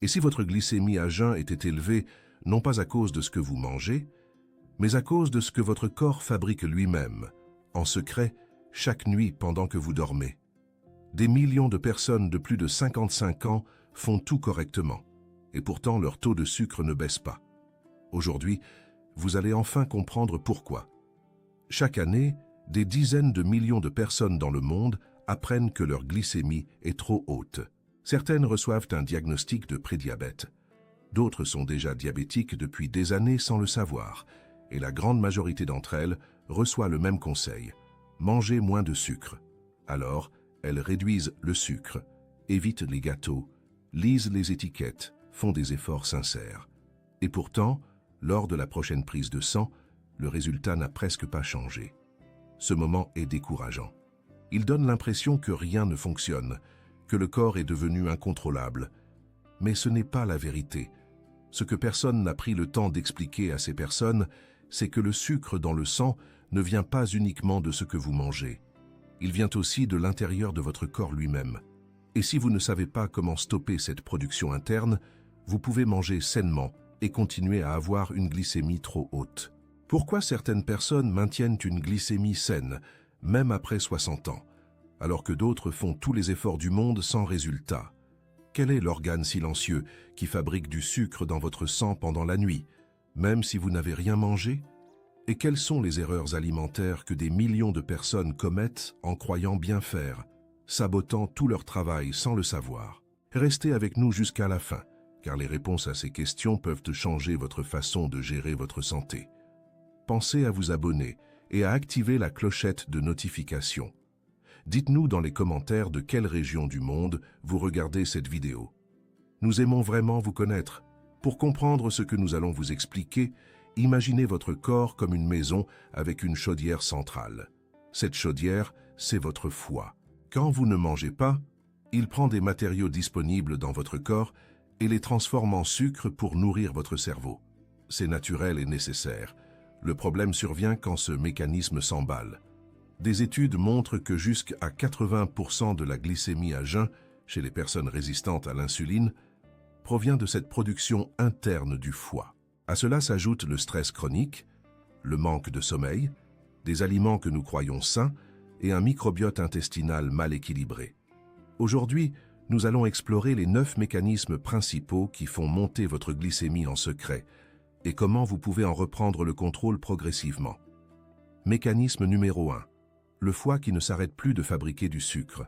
Et si votre glycémie à jeun était élevée, non pas à cause de ce que vous mangez, mais à cause de ce que votre corps fabrique lui-même, en secret, chaque nuit pendant que vous dormez. Des millions de personnes de plus de 55 ans font tout correctement, et pourtant leur taux de sucre ne baisse pas. Aujourd'hui, vous allez enfin comprendre pourquoi. Chaque année, des dizaines de millions de personnes dans le monde apprennent que leur glycémie est trop haute. Certaines reçoivent un diagnostic de prédiabète. D'autres sont déjà diabétiques depuis des années sans le savoir, et la grande majorité d'entre elles reçoit le même conseil: manger moins de sucre. Alors, elles réduisent le sucre, évitent les gâteaux, lisent les étiquettes, font des efforts sincères. Et pourtant, lors de la prochaine prise de sang, le résultat n'a presque pas changé. Ce moment est décourageant. Il donne l'impression que rien ne fonctionne, que le corps est devenu incontrôlable. Mais ce n'est pas la vérité. Ce que personne n'a pris le temps d'expliquer à ces personnes, c'est que le sucre dans le sang ne vient pas uniquement de ce que vous mangez. Il vient aussi de l'intérieur de votre corps lui-même. Et si vous ne savez pas comment stopper cette production interne, vous pouvez manger sainement et continuer à avoir une glycémie trop haute. Pourquoi certaines personnes maintiennent une glycémie saine, même après 60 ans, alors que d'autres font tous les efforts du monde sans résultat? Quel est l'organe silencieux qui fabrique du sucre dans votre sang pendant la nuit, même si vous n'avez rien mangé? Et quelles sont les erreurs alimentaires que des millions de personnes commettent en croyant bien faire, sabotant tout leur travail sans le savoir? Restez avec nous jusqu'à la fin, car les réponses à ces questions peuvent changer votre façon de gérer votre santé. Pensez à vous abonner et à activer la clochette de notification. Dites-nous dans les commentaires de quelle région du monde vous regardez cette vidéo. Nous aimons vraiment vous connaître. Pour comprendre ce que nous allons vous expliquer, imaginez votre corps comme une maison avec une chaudière centrale. Cette chaudière, c'est votre foie. Quand vous ne mangez pas, il prend des matériaux disponibles dans votre corps et les transforme en sucre pour nourrir votre cerveau. C'est naturel et nécessaire. Le problème survient quand ce mécanisme s'emballe. Des études montrent que jusqu'à 80% de la glycémie à jeun chez les personnes résistantes à l'insuline provient de cette production interne du foie. À cela s'ajoute le stress chronique, le manque de sommeil, des aliments que nous croyons sains et un microbiote intestinal mal équilibré. Aujourd'hui, nous allons explorer les 9 mécanismes principaux qui font monter votre glycémie en secret et comment vous pouvez en reprendre le contrôle progressivement. Mécanisme numéro 1. Le foie qui ne s'arrête plus de fabriquer du sucre.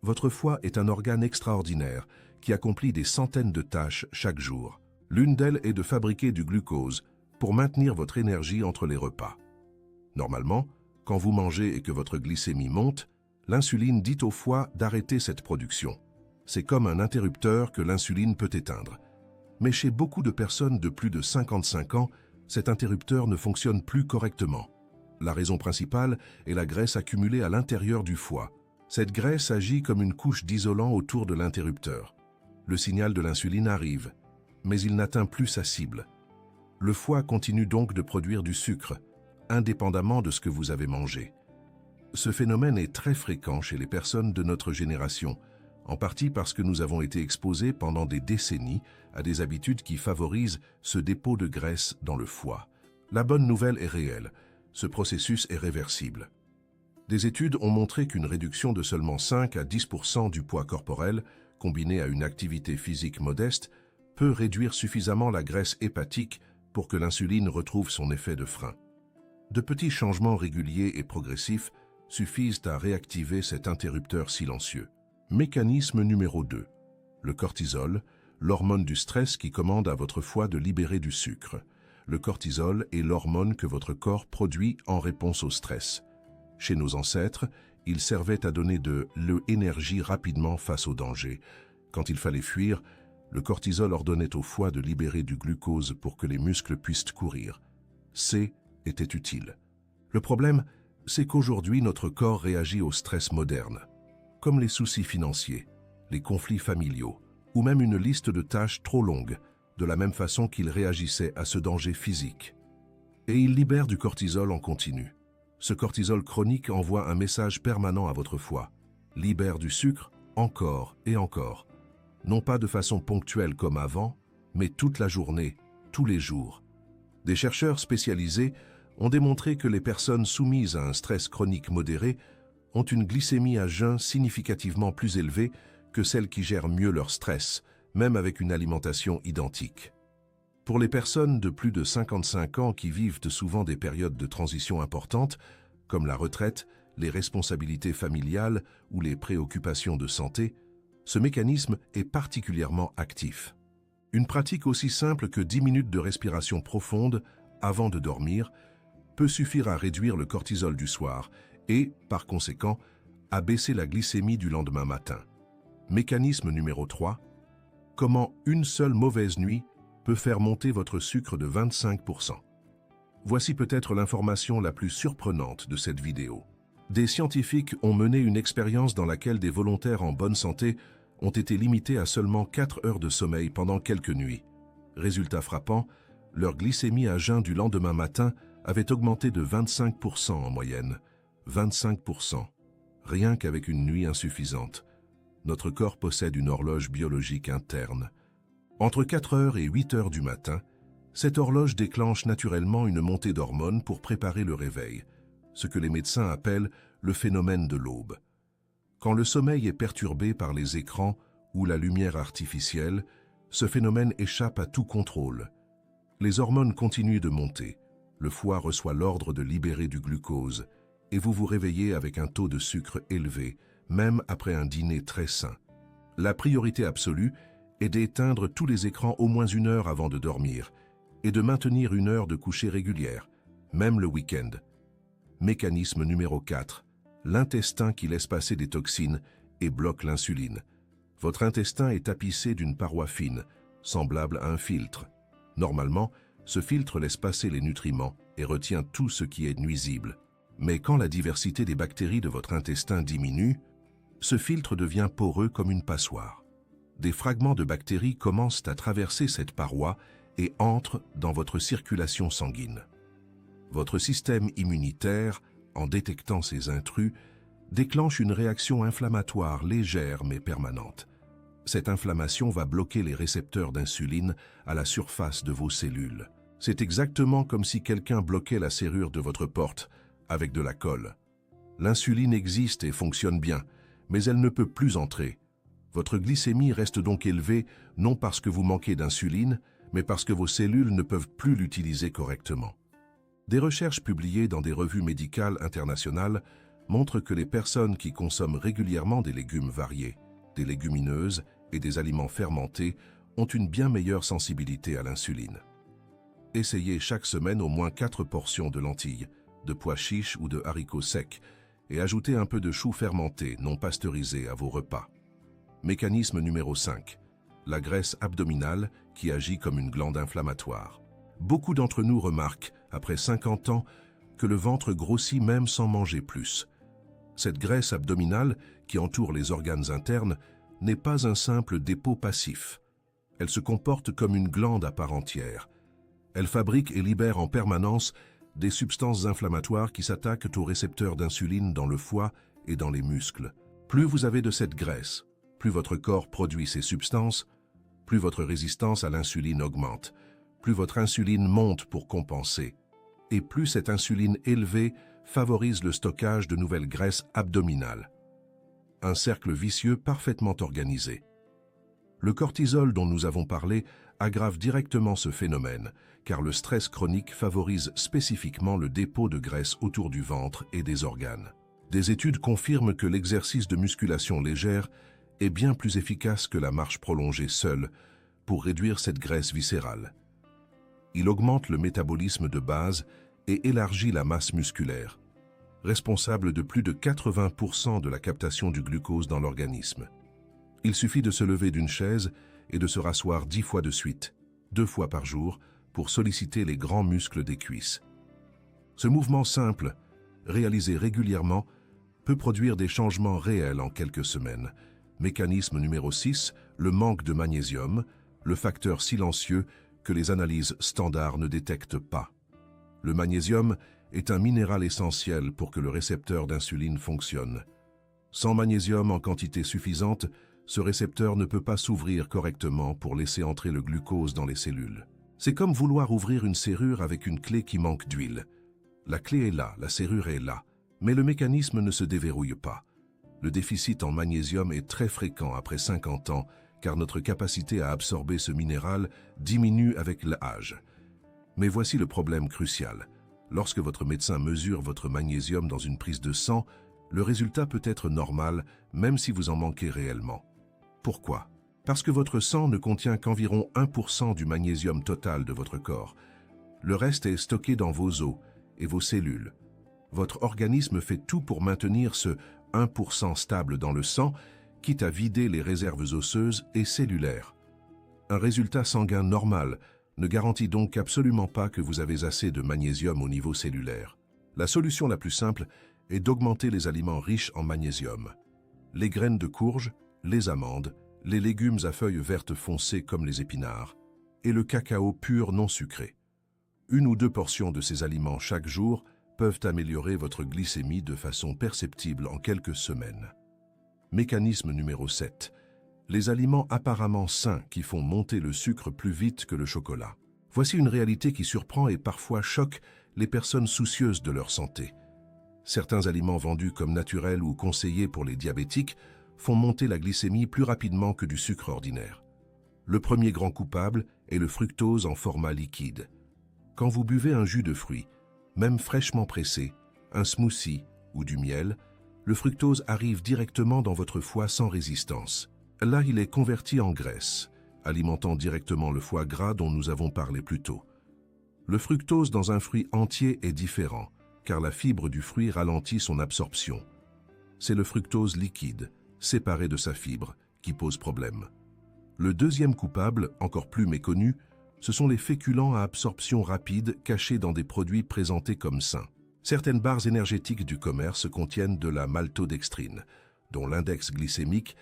Votre foie est un organe extraordinaire qui accomplit des centaines de tâches chaque jour. L'une d'elles est de fabriquer du glucose pour maintenir votre énergie entre les repas. Normalement, quand vous mangez et que votre glycémie monte, l'insuline dit au foie d'arrêter cette production. C'est comme un interrupteur que l'insuline peut éteindre. Mais chez beaucoup de personnes de plus de 55 ans, cet interrupteur ne fonctionne plus correctement. La raison principale est la graisse accumulée à l'intérieur du foie. Cette graisse agit comme une couche d'isolant autour de l'interrupteur. Le signal de l'insuline arrive, mais il n'atteint plus sa cible. Le foie continue donc de produire du sucre, indépendamment de ce que vous avez mangé. Ce phénomène est très fréquent chez les personnes de notre génération, en partie parce que nous avons été exposés pendant des décennies à des habitudes qui favorisent ce dépôt de graisse dans le foie. La bonne nouvelle est réelle, ce processus est réversible. Des études ont montré qu'une réduction de seulement 5 à 10% du poids corporel, combinée à une activité physique modeste, peut réduire suffisamment la graisse hépatique pour que l'insuline retrouve son effet de frein. De petits changements réguliers et progressifs suffisent à réactiver cet interrupteur silencieux. Mécanisme numéro 2. Le cortisol, l'hormone du stress qui commande à votre foie de libérer du sucre. Le cortisol est l'hormone que votre corps produit en réponse au stress. Chez nos ancêtres, il servait à donner de l'énergie rapidement face au danger. Quand il fallait fuir, le cortisol ordonnait au foie de libérer du glucose pour que les muscles puissent courir. C était utile. Le problème, c'est qu'aujourd'hui notre corps réagit au stress moderne, comme les soucis financiers, les conflits familiaux, ou même une liste de tâches trop longue, de la même façon qu'il réagissait à ce danger physique. Et il libère du cortisol en continu. Ce cortisol chronique envoie un message permanent à votre foie. Libère du sucre, encore et encore. non pas de façon ponctuelle comme avant, mais toute la journée, tous les jours. Des chercheurs spécialisés ont démontré que les personnes soumises à un stress chronique modéré ont une glycémie à jeun significativement plus élevée que celles qui gèrent mieux leur stress, même avec une alimentation identique. Pour les personnes de plus de 55 ans qui vivent souvent des périodes de transition importantes, comme la retraite, les responsabilités familiales ou les préoccupations de santé, ce mécanisme est particulièrement actif. Une pratique aussi simple que 10 minutes de respiration profonde avant de dormir peut suffire à réduire le cortisol du soir et, par conséquent, à baisser la glycémie du lendemain matin. Mécanisme numéro 3. Comment une seule mauvaise nuit peut faire monter votre sucre de 25%. Voici peut-être l'information la plus surprenante de cette vidéo. Des scientifiques ont mené une expérience dans laquelle des volontaires en bonne santé ont été limités à seulement 4 heures de sommeil pendant quelques nuits. Résultat frappant, leur glycémie à jeun du lendemain matin avait augmenté de 25% en moyenne. 25%. Rien qu'avec une nuit insuffisante. Notre corps possède une horloge biologique interne. Entre 4 heures et 8 heures du matin, cette horloge déclenche naturellement une montée d'hormones pour préparer le réveil, ce que les médecins appellent le phénomène de l'aube. Quand le sommeil est perturbé par les écrans ou la lumière artificielle, ce phénomène échappe à tout contrôle. Les hormones continuent de monter, le foie reçoit l'ordre de libérer du glucose, et vous vous réveillez avec un taux de sucre élevé, même après un dîner très sain. La priorité absolue est d'éteindre tous les écrans au moins 1 heure avant de dormir et de maintenir 1 heure de coucher régulière, même le week-end. Mécanisme numéro 4. L'intestin qui laisse passer des toxines et bloque l'insuline. Votre intestin est tapissé d'une paroi fine, semblable à un filtre. Normalement, ce filtre laisse passer les nutriments et retient tout ce qui est nuisible. Mais quand la diversité des bactéries de votre intestin diminue, ce filtre devient poreux comme une passoire. Des fragments de bactéries commencent à traverser cette paroi et entrent dans votre circulation sanguine. Votre système immunitaire, en détectant ces intrus, déclenche une réaction inflammatoire légère mais permanente. Cette inflammation va bloquer les récepteurs d'insuline à la surface de vos cellules. C'est exactement comme si quelqu'un bloquait la serrure de votre porte avec de la colle. L'insuline existe et fonctionne bien, mais elle ne peut plus entrer. Votre glycémie reste donc élevée, non parce que vous manquez d'insuline, mais parce que vos cellules ne peuvent plus l'utiliser correctement. Des recherches publiées dans des revues médicales internationales montrent que les personnes qui consomment régulièrement des légumes variés, des légumineuses et des aliments fermentés ont une bien meilleure sensibilité à l'insuline. Essayez chaque semaine au moins 4 portions de lentilles, de pois chiches ou de haricots secs et ajoutez un peu de choux fermentés non pasteurisés à vos repas. Mécanisme numéro 5. La graisse abdominale qui agit comme une glande inflammatoire. Beaucoup d'entre nous remarquent, après 50 ans, que le ventre grossit même sans manger plus. Cette graisse abdominale, qui entoure les organes internes, n'est pas un simple dépôt passif. Elle se comporte comme une glande à part entière. Elle fabrique et libère en permanence des substances inflammatoires qui s'attaquent aux récepteurs d'insuline dans le foie et dans les muscles. Plus vous avez de cette graisse, plus votre corps produit ces substances, plus votre résistance à l'insuline augmente, plus votre insuline monte pour compenser, et plus cette insuline élevée favorise le stockage de nouvelles graisses abdominales. Un cercle vicieux parfaitement organisé. Le cortisol dont nous avons parlé aggrave directement ce phénomène, car le stress chronique favorise spécifiquement le dépôt de graisse autour du ventre et des organes. Des études confirment que l'exercice de musculation légère est bien plus efficace que la marche prolongée seule pour réduire cette graisse viscérale. Il augmente le métabolisme de base et élargit la masse musculaire, responsable de plus de 80% de la captation du glucose dans l'organisme. Il suffit de se lever d'une chaise et de se rasseoir 10 fois de suite, 2 fois par jour, pour solliciter les grands muscles des cuisses. Ce mouvement simple, réalisé régulièrement, peut produire des changements réels en quelques semaines. Mécanisme numéro 6, le manque de magnésium, le facteur silencieux que les analyses standards ne détectent pas. Le magnésium est un minéral essentiel pour que le récepteur d'insuline fonctionne. Sans magnésium en quantité suffisante, Ce récepteur ne peut pas s'ouvrir correctement pour laisser entrer le glucose dans les cellules. C'est comme vouloir ouvrir une serrure avec une clé qui manque d'huile. La clé est là, la serrure est là, mais le mécanisme ne se déverrouille pas. Le déficit en magnésium est très fréquent après 50 ans, car notre capacité à absorber ce minéral diminue avec l'âge. Mais voici le problème crucial. Lorsque votre médecin mesure votre magnésium dans une prise de sang, le résultat peut être normal, même si vous en manquez réellement. Pourquoi? Parce que votre sang ne contient qu'environ 1% du magnésium total de votre corps. Le reste est stocké dans vos os et vos cellules. Votre organisme fait tout pour maintenir ce 1% stable dans le sang, quitte à vider les réserves osseuses et cellulaires. Un résultat sanguin normal ne garantit donc absolument pas que vous avez assez de magnésium au niveau cellulaire. La solution la plus simple est d'augmenter les aliments riches en magnésium. Les graines de courge, les amandes, les légumes à feuilles vertes foncées comme les épinards, et le cacao pur non sucré. 1 ou 2 portions de ces aliments chaque jour peuvent améliorer votre glycémie de façon perceptible en quelques semaines. Mécanisme numéro 7. Les aliments apparemment sains qui font monter le sucre plus vite que le chocolat. Voici une réalité qui surprend et parfois choque les personnes soucieuses de leur santé. Certains aliments vendus comme naturels ou conseillés pour les diabétiques font monter la glycémie plus rapidement que du sucre ordinaire. Le premier grand coupable est le fructose en format liquide. Quand vous buvez un jus de fruits, même fraîchement pressé, un smoothie ou du miel, le fructose arrive directement dans votre foie sans résistance. Là, il est converti en graisse, alimentant directement le foie gras dont nous avons parlé plus tôt. Le fructose dans un fruit entier est différent, car la fibre du fruit ralentit son absorption. C'est le fructose liquide, séparé de sa fibre, qui pose problème. Le deuxième coupable, encore plus méconnu, ce sont les féculents à absorption rapide cachés dans des produits présentés comme sains. Certaines barres énergétiques du commerce contiennent de la maltodextrine, dont l'index glycémique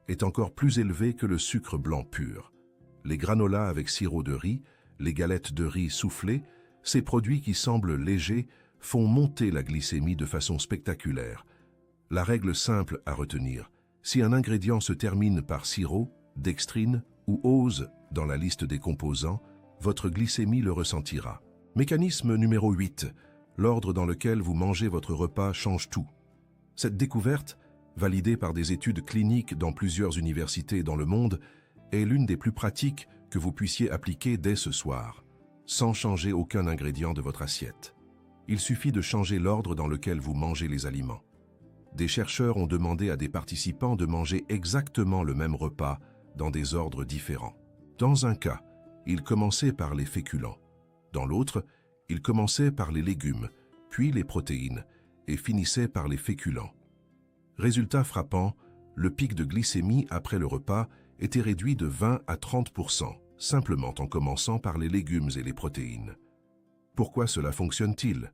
est encore plus élevé que le sucre blanc pur. Les granolas avec sirop de riz, les galettes de riz soufflées, ces produits qui semblent légers font monter la glycémie de façon spectaculaire. La règle simple à retenir, si un ingrédient se termine par sirop, dextrine ou ose dans la liste des composants, votre glycémie le ressentira. Mécanisme numéro 8. L'ordre dans lequel vous mangez votre repas change tout. Cette découverte, validée par des études cliniques dans plusieurs universités dans le monde, est l'une des plus pratiques que vous puissiez appliquer dès ce soir, sans changer aucun ingrédient de votre assiette. Il suffit de changer l'ordre dans lequel vous mangez les aliments. Des chercheurs ont demandé à des participants de manger exactement le même repas dans des ordres différents. Dans un cas, ils commençaient par les féculents. Dans l'autre, ils commençaient par les légumes, puis les protéines, et finissaient par les féculents. Résultat frappant, le pic de glycémie après le repas était réduit de 20 à 30%, simplement en commençant par les légumes et les protéines. Pourquoi cela fonctionne-t-il?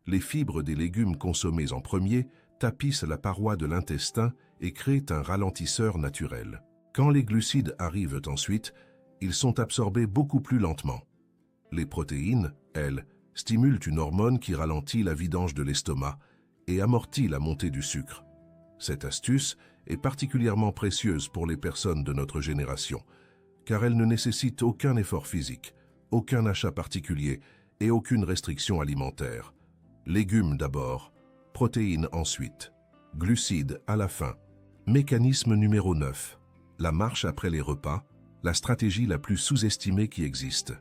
Les fibres des légumes consommés en premier tapissent la paroi de l'intestin et créent un ralentisseur naturel. Quand les glucides arrivent ensuite, ils sont absorbés beaucoup plus lentement. Les protéines, elles, stimulent une hormone qui ralentit la vidange de l'estomac et amortit la montée du sucre. Cette astuce est particulièrement précieuse pour les personnes de notre génération, car elle ne nécessite aucun effort physique, aucun achat particulier et aucune restriction alimentaire. Légumes d'abord, protéines ensuite, glucides à la fin. Mécanisme numéro 9. La marche après les repas, la stratégie la plus sous-estimée qui existe.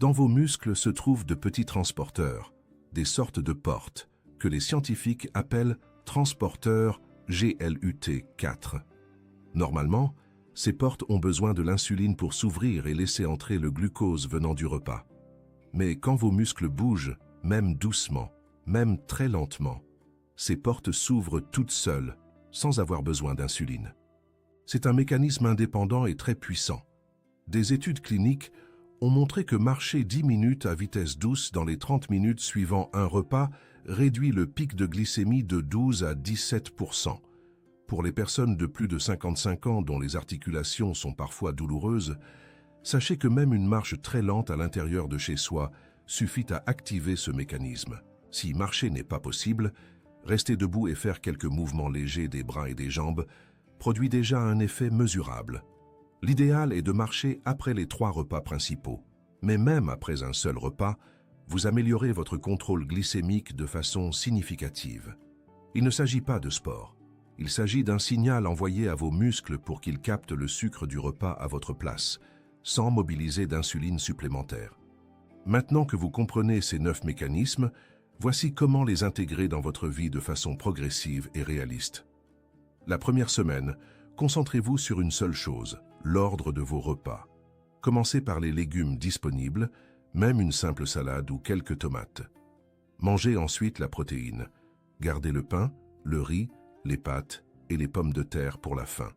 Dans vos muscles se trouvent de petits transporteurs, des sortes de portes, que les scientifiques appellent transporteurs GLUT4. Normalement, ces portes ont besoin de l'insuline pour s'ouvrir et laisser entrer le glucose venant du repas. Mais quand vos muscles bougent, même doucement, même très lentement, ces portes s'ouvrent toutes seules, sans avoir besoin d'insuline. C'est un mécanisme indépendant et très puissant. Des études cliniques ont montré que marcher 10 minutes à vitesse douce dans les 30 minutes suivant un repas réduit le pic de glycémie de 12 à 17%. Pour les personnes de plus de 55 ans dont les articulations sont parfois douloureuses, sachez que même une marche très lente à l'intérieur de chez soi suffit à activer ce mécanisme. Si marcher n'est pas possible, rester debout et faire quelques mouvements légers des bras et des jambes produit déjà un effet mesurable. L'idéal est de marcher après les 3 repas principaux. Mais même après un seul repas, vous améliorez votre contrôle glycémique de façon significative. Il ne s'agit pas de sport. Il s'agit d'un signal envoyé à vos muscles pour qu'ils captent le sucre du repas à votre place, sans mobiliser d'insuline supplémentaire. Maintenant que vous comprenez ces 9 mécanismes, voici comment les intégrer dans votre vie de façon progressive et réaliste. La première semaine, concentrez-vous sur une seule chose, l'ordre de vos repas. Commencez par les légumes disponibles, même une simple salade ou quelques tomates. Mangez ensuite la protéine. Gardez le pain, le riz, les pâtes et les pommes de terre pour la fin.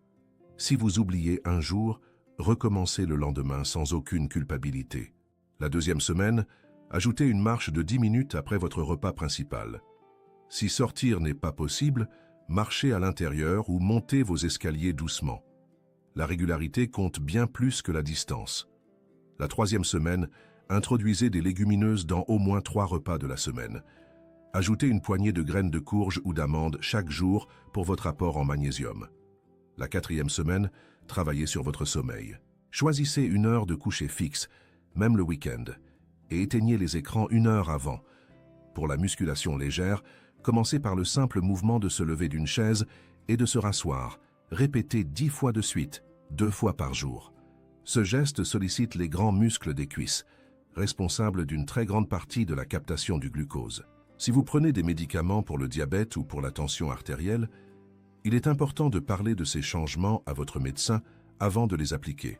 Si vous oubliez un jour, recommencez le lendemain sans aucune culpabilité. La deuxième semaine, ajoutez une marche de 10 minutes après votre repas principal. Si sortir n'est pas possible, marchez à l'intérieur ou montez vos escaliers doucement. La régularité compte bien plus que la distance. La troisième semaine, introduisez des légumineuses dans au moins 3 repas de la semaine. Ajoutez une poignée de graines de courge ou d'amandes chaque jour pour votre apport en magnésium. La quatrième semaine, travaillez sur votre sommeil. Choisissez une heure de coucher fixe, même le week-end, et éteignez les écrans 1 heure avant. Pour la musculation légère, commencez par le simple mouvement de se lever d'une chaise et de se rasseoir. Répétez 10 fois de suite, 2 fois par jour. Ce geste sollicite les grands muscles des cuisses, responsables d'une très grande partie de la captation du glucose. Si vous prenez des médicaments pour le diabète ou pour la tension artérielle, il est important de parler de ces changements à votre médecin avant de les appliquer.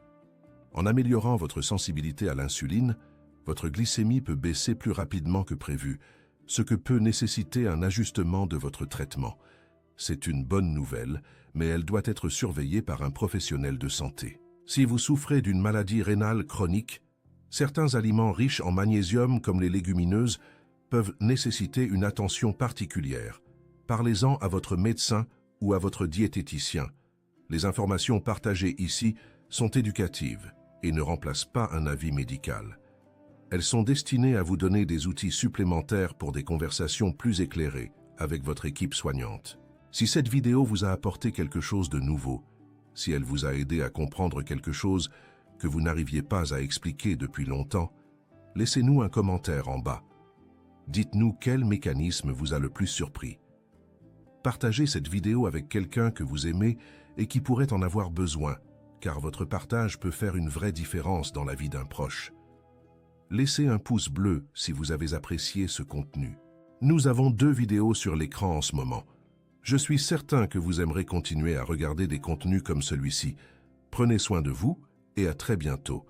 En améliorant votre sensibilité à l'insuline, votre glycémie peut baisser plus rapidement que prévu, ce que peut nécessiter un ajustement de votre traitement. C'est une bonne nouvelle, mais elle doit être surveillée par un professionnel de santé. Si vous souffrez d'une maladie rénale chronique, certains aliments riches en magnésium comme les légumineuses peuvent nécessiter une attention particulière. Parlez-en à votre médecin ou à votre diététicien. Les informations partagées ici sont éducatives et ne remplacent pas un avis médical. Elles sont destinées à vous donner des outils supplémentaires pour des conversations plus éclairées avec votre équipe soignante. Si cette vidéo vous a apporté quelque chose de nouveau, si elle vous a aidé à comprendre quelque chose que vous n'arriviez pas à expliquer depuis longtemps, laissez-nous un commentaire en bas. Dites-nous quel mécanisme vous a le plus surpris. Partagez cette vidéo avec quelqu'un que vous aimez et qui pourrait en avoir besoin, car votre partage peut faire une vraie différence dans la vie d'un proche. Laissez un pouce bleu si vous avez apprécié ce contenu. Nous avons 2 vidéos sur l'écran en ce moment. Je suis certain que vous aimerez continuer à regarder des contenus comme celui-ci. Prenez soin de vous et à très bientôt.